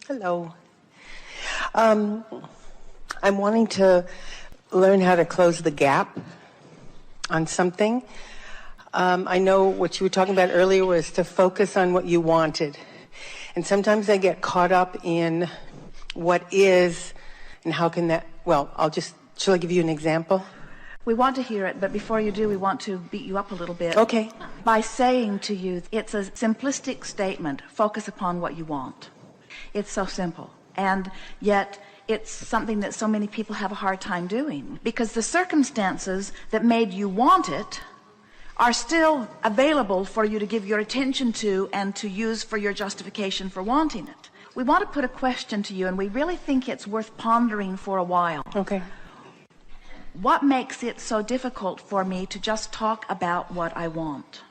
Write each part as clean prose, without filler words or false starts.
Hello. I'm wanting to learn how to close the gap on something. I know what you were talking about earlier was to focus on what you wanted. And sometimes I get caught up in what is and how can that, shall I give you an example? We want to hear it, but before you do, we want to beat you up a little bit. Okay. By saying to you, it's a simplistic statement, focus upon what you want. It's so simple. And yet, it's something that so many people have a hard time doing. Because the circumstances that made you want it are still available for you to give your attention to and to use for your justification for wanting it. We want to put a question to you, and we really think it's worth pondering for a while. Okay. What makes it so difficult for me to just talk about what I want?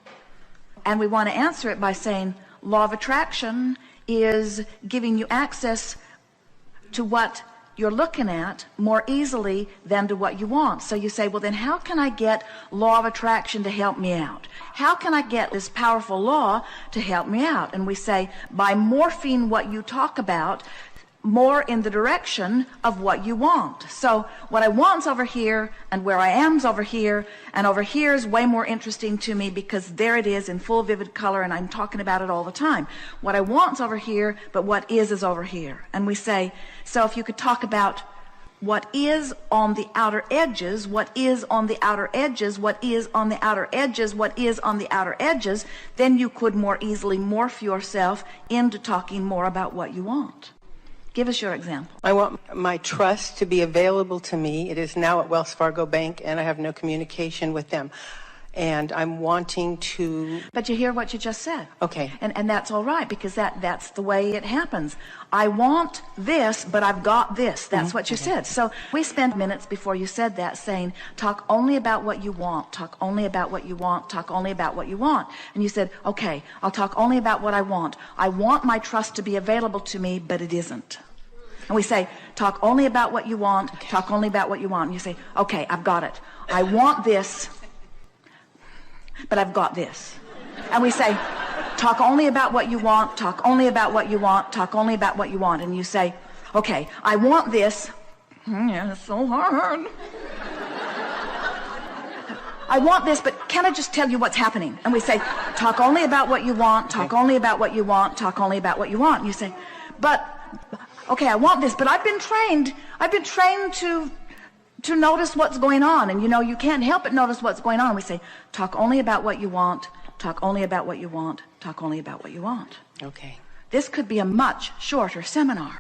And we want to answer it by saying, law of attraction is giving you access to what you're looking at more easily than to what you want. So you say, well, then how can I get law of attraction to help me out? How can I get this powerful law to help me out? And we say, by morphing what you talk about more in the direction of what you want. So what I want's over here, and where I am's over here, and over here is way more interesting to me because there it is in full vivid color, and I'm talking about it all the time. What I want's over here, but what is over here. And we say, so if you could talk about what is on the outer edges, what is on the outer edges, what is on the outer edges, what is on the outer edges, then you could more easily morph yourself into talking more about what you want. Give us your example. I want my trust to be available to me. It is now at Wells Fargo Bank, and I have no communication with them. And I'm wanting to... But you hear what you just said. Okay. And that's all right, because that's the way it happens. I want this, but I've got this. That's what you said. So we spent minutes before you said that saying, talk only about what you want, talk only about what you want, talk only about what you want. And you said, okay, I'll talk only about what I want. I want my trust to be available to me, but it isn't. And we say, talk only about what you want, talk only about what you want. And you say, okay, I've got it. I want this, but I've got this. And we say, talk only about what you want, talk only about what you want, talk only about what you want. And you say, okay, I want this. Yeah, it's so hard. I want this, but can I just tell you what's happening? And we say, talk only about what you want, talk only about what you want, talk only about what you want. And you say, okay, I want this, but I've been trained to notice what's going on, and you can't help but notice what's going on. We say, talk only about what you want, talk only about what you want, talk only about what you want. Okay. This could be a much shorter seminar.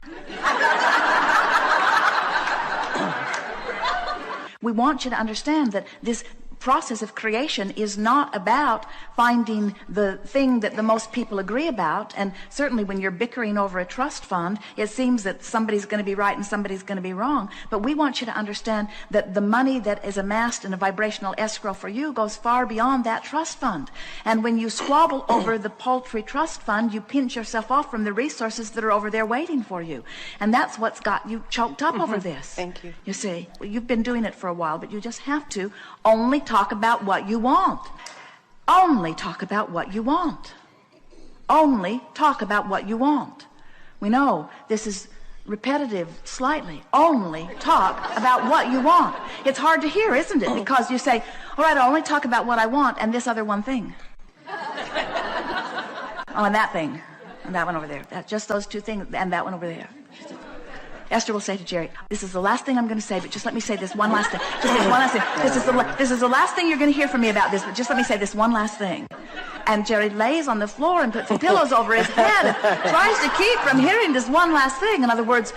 We want you to understand that this process of creation is not about finding the thing that the most people agree about. And certainly when you're bickering over a trust fund, it seems that somebody's going to be right and somebody's going to be wrong. But we want you to understand that the money that is amassed in a vibrational escrow for you goes far beyond that trust fund. And when you squabble over the paltry trust fund, you pinch yourself off from the resources that are over there waiting for you. And that's what's got you choked up over this. Thank you. You see, you've been doing it for a while, but you just have to only talk about what you want. Only talk about what you want. Only talk about what you want. We know this is repetitive slightly. Only talk about what you want. It's hard to hear, isn't it? Because you say, all right, I'll only talk about what I want and this other one thing. Oh, and that thing. And that one over there. Just those two things and that one over there. Esther will say to Jerry, this is the last thing I'm going to say, but just let me say this one last thing. Just this one last thing. This is the last thing you're going to hear from me about this, but just let me say this one last thing. And Jerry lays on the floor and puts the pillows over his head and tries to keep from hearing this one last thing. In other words,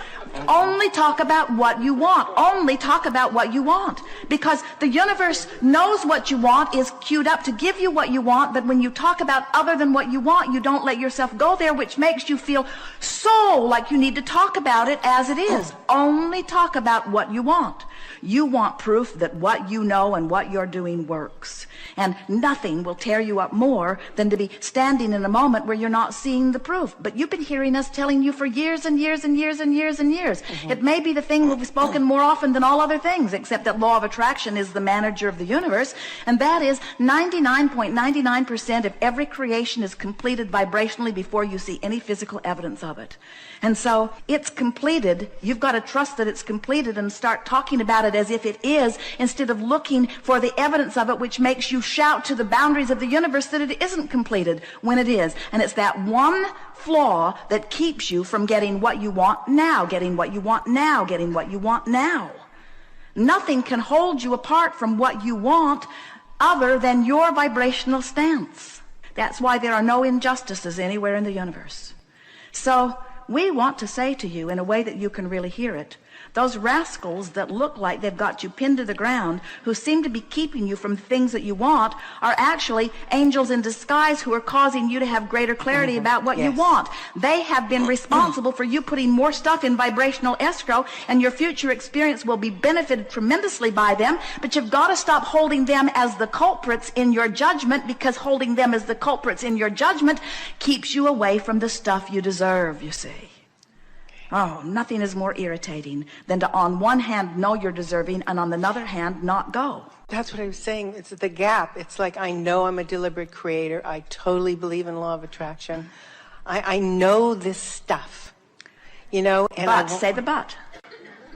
only talk about what you want. Only talk about what you want. Because the universe knows what you want, is queued up to give you what you want, but when you talk about other than what you want, you don't let yourself go there, which makes you feel so like you need to talk about it as it is. Only talk about what you want. You want proof that what you know and what you're doing works. And nothing will tear you up more than to be standing in a moment where you're not seeing the proof. But you've been hearing us telling you for years and years and years and years and years. It may be the thing we've spoken more often than all other things, except that law of attraction is the manager of the universe, and that is 99.99% of every creation is completed vibrationally before you see any physical evidence of it. And so it's completed. You've got to trust that it's completed and start talking about it as if it is, instead of looking for the evidence of it, which makes you shout to the boundaries of the universe that it isn't completed when it is. And it's that one flaw that keeps you from getting what you want now, getting what you want now, getting what you want now. Nothing can hold you apart from what you want other than your vibrational stance. That's why there are no injustices anywhere in the universe. So we want to say to you, in a way that you can really hear it, those rascals that look like they've got you pinned to the ground, who seem to be keeping you from things that you want, are actually angels in disguise who are causing you to have greater clarity about what you want. They have been responsible for you putting more stuff in vibrational escrow, and your future experience will be benefited tremendously by them, but you've got to stop holding them as the culprits in your judgment, because holding them as the culprits in your judgment keeps you away from the stuff you deserve, you see. Oh, nothing is more irritating than to, on one hand, know you're deserving, and on the other hand, not go. That's what I was saying. It's the gap. It's like, I know I'm a deliberate creator. I totally believe in law of attraction. I know this stuff, you know. And but, say the but.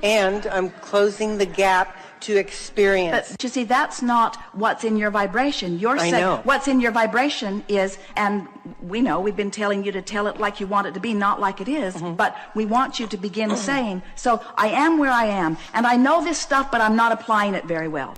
And I'm closing the gap to experience. But you see, that's not what's in your vibration. You're saying what's in your vibration is, and we know, we've been telling you to tell it like you want it to be, not like it is, but we want you to begin saying, so I am where I am, and I know this stuff, but I'm not applying it very well.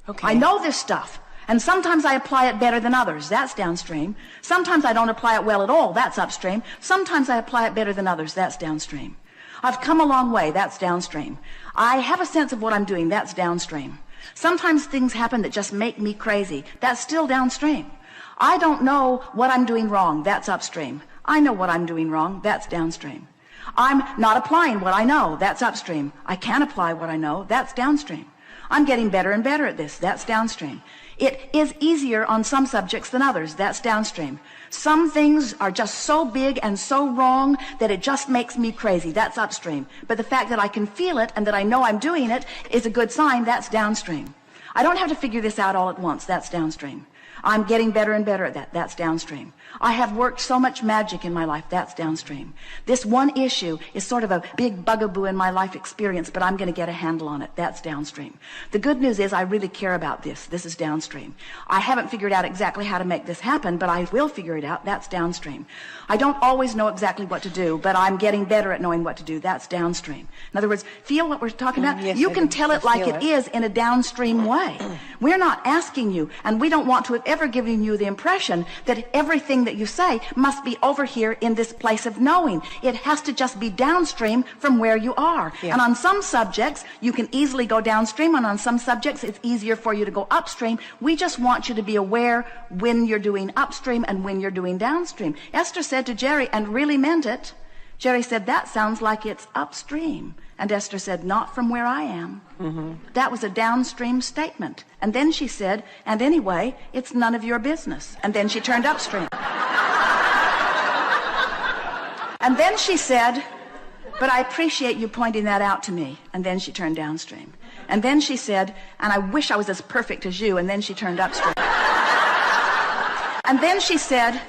Okay. I know this stuff, and sometimes I apply it better than others. That's downstream. Sometimes I don't apply it well at all. That's upstream. Sometimes I apply it better than others. That's downstream. I've come a long way. That's downstream. I have a sense of what I'm doing. That's downstream. Sometimes things happen that just make me crazy. That's still downstream. I don't know what I'm doing wrong. That's upstream. I know what I'm doing wrong. That's downstream. I'm not applying what I know. That's upstream. I can apply what I know. That's downstream. I'm getting better and better at this. That's downstream. It is easier on some subjects than others. That's downstream. Some things are just so big and so wrong that it just makes me crazy. That's upstream. But the fact that I can feel it and that I know I'm doing it is a good sign. That's downstream. I don't have to figure this out all at once. That's downstream. I'm getting better and better at that. That's downstream. I have worked so much magic in my life. That's downstream. This one issue is sort of a big bugaboo in my life experience, but I'm going to get a handle on it. That's downstream. The good news is I really care about this. This is downstream. I haven't figured out exactly how to make this happen, but I will figure it out. That's downstream. I don't always know exactly what to do, but I'm getting better at knowing what to do. That's downstream. In other words, feel what we're talking about? Yes, you can tell it like it is in a downstream way. We're not asking you, and we don't want to have ever given you the impression that everything that you say must be over here in this place of knowing. It has to just be downstream from where you are. Yeah. And on some subjects, you can easily go downstream, and on some subjects, it's easier for you to go upstream. We just want you to be aware when you're doing upstream and when you're doing downstream. Esther said to Jerry, and really meant it, Jerry said, that sounds like it's upstream. And Esther said, not from where I am. That was a downstream statement. And then she said, and anyway, it's none of your business. And then she turned upstream. And then she said, but I appreciate you pointing that out to me. And then she turned downstream. And then she said, and I wish I was as perfect as you. And then she turned upstream. And then she said,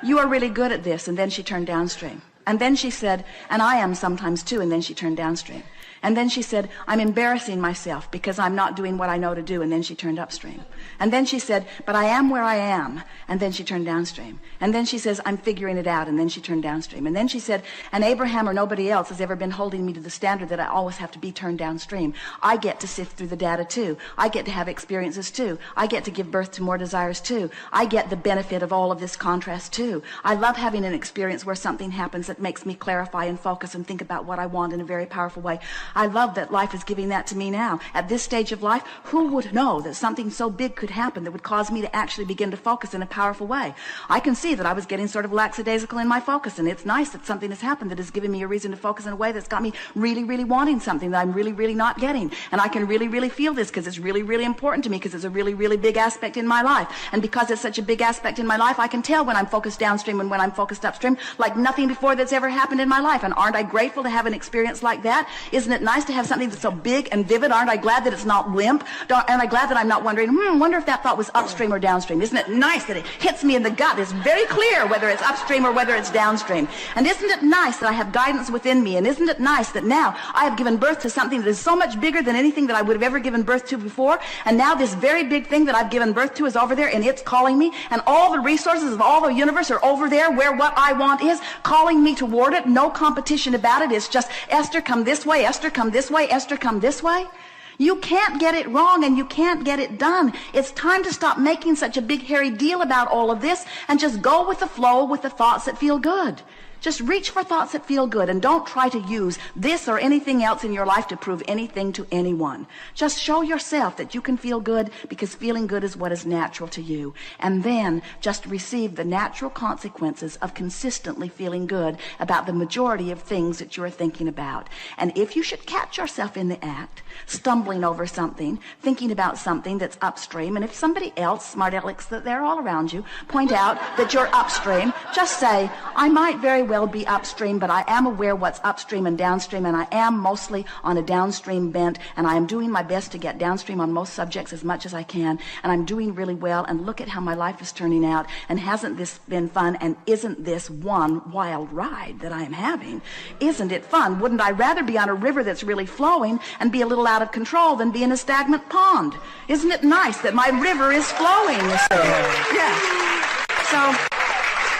you are really good at this. And then she turned downstream. And then she said, and I am sometimes too. And then she turned downstream. And then she said, I'm embarrassing myself because I'm not doing what I know to do. And then she turned upstream. And then she said, but I am where I am. And then she turned downstream. And then she says, I'm figuring it out. And then she turned downstream. And then she said, and Abraham or nobody else has ever been holding me to the standard that I always have to be turned downstream. I get to sift through the data too. I get to have experiences too. I get to give birth to more desires too. I get the benefit of all of this contrast too. I love having an experience where something happens that makes me clarify and focus and think about what I want in a very powerful way. I love that life is giving that to me now. At this stage of life, who would know that something so big could happen that would cause me to actually begin to focus in a powerful way? I can see that I was getting sort of lackadaisical in my focus, and it's nice that something has happened that has given me a reason to focus in a way that's got me really, really wanting something that I'm really, really not getting. And I can really, really feel this because it's really, really important to me, because it's a really, really big aspect in my life. And because it's such a big aspect in my life, I can tell when I'm focused downstream and when I'm focused upstream like nothing before that's ever happened in my life. And aren't I grateful to have an experience like that? Isn't it nice to have something that's so big and vivid? Aren't I glad that it's not limp? Aren't I glad that I'm not wondering, wonder if that thought was upstream or downstream? Isn't it nice that it hits me in the gut? It's very clear whether it's upstream or whether it's downstream. And isn't it nice that I have guidance within me? And isn't it nice that now I have given birth to something that is so much bigger than anything that I would have ever given birth to before? And now this very big thing that I've given birth to is over there, and it's calling me, and all the resources of all the universe are over there where what I want is, calling me toward it. No competition about it. It's just, Esther, come this way, Esther, come this way, Esther, come this way. You can't get it wrong, and you can't get it done. It's time to stop making such a big hairy deal about all of this and just go with the flow with the thoughts that feel good. Just reach for thoughts that feel good, and don't try to use this or anything else in your life to prove anything to anyone. Just show yourself that you can feel good, because feeling good is what is natural to you. And then just receive the natural consequences of consistently feeling good about the majority of things that you're thinking about. And if you should catch yourself in the act, stumbling over something, thinking about something that's upstream, and if somebody else, smart alecks that they're all around you, point out that you're upstream, just say, I might very well be upstream, but I am aware what's upstream and downstream, and I am mostly on a downstream bent, and I am doing my best to get downstream on most subjects as much as I can, and I'm doing really well, and look at how my life is turning out, and hasn't this been fun, and isn't this one wild ride that I am having? Isn't it fun? Wouldn't I rather be on a river that's really flowing and be a little out of control than be in a stagnant pond? Isn't it nice that my river is flowing, you see? Yeah. So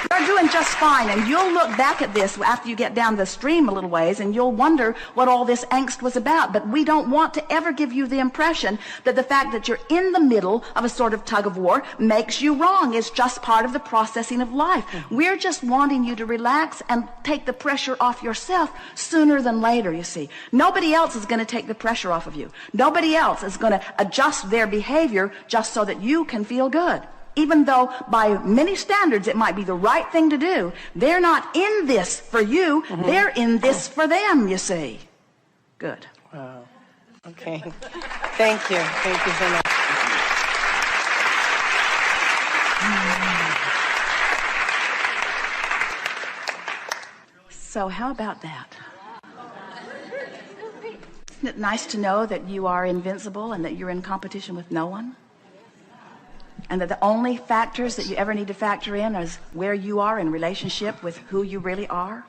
you're doing just fine, and you'll look back at this after you get down the stream a little ways, and you'll wonder what all this angst was about. But we don't want to ever give you the impression that the fact that you're in the middle of a sort of tug of war makes you wrong. It's just part of the processing of life. We're just wanting you to relax and take the pressure off yourself sooner than later, you see. Nobody else is going to take the pressure off of you. Nobody else is going to adjust their behavior just so that you can feel good. Even though by many standards it might be the right thing to do, they're not in this for you. They're in this for them, you see. Good. Wow. Okay. Thank you. Thank you so much. So how about that? Isn't it nice to know that you are invincible and that you're in competition with no one? And that the only factors that you ever need to factor in is where you are in relationship with who you really are.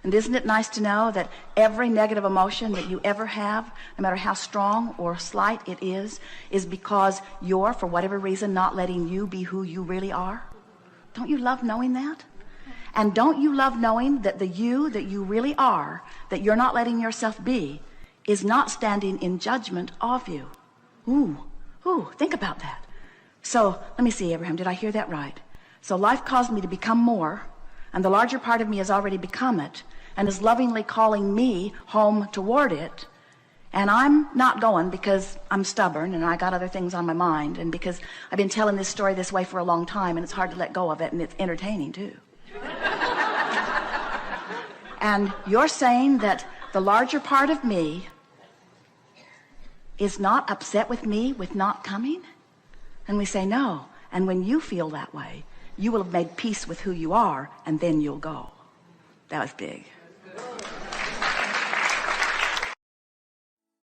And isn't it nice to know that every negative emotion that you ever have, no matter how strong or slight it is because you're, for whatever reason, not letting you be who you really are? Don't you love knowing that? And don't you love knowing that the you that you really are, that you're not letting yourself be, is not standing in judgment of you? Ooh, think about that. So, let me see, Abraham, did I hear that right? So life caused me to become more, and the larger part of me has already become it, and is lovingly calling me home toward it, and I'm not going because I'm stubborn, and I got other things on my mind, and because I've been telling this story this way for a long time, and it's hard to let go of it, and it's entertaining too. And you're saying that the larger part of me is not upset with me with not coming? And we say no. And when you feel that way, you will have made peace with who you are, and then you'll go. That was big.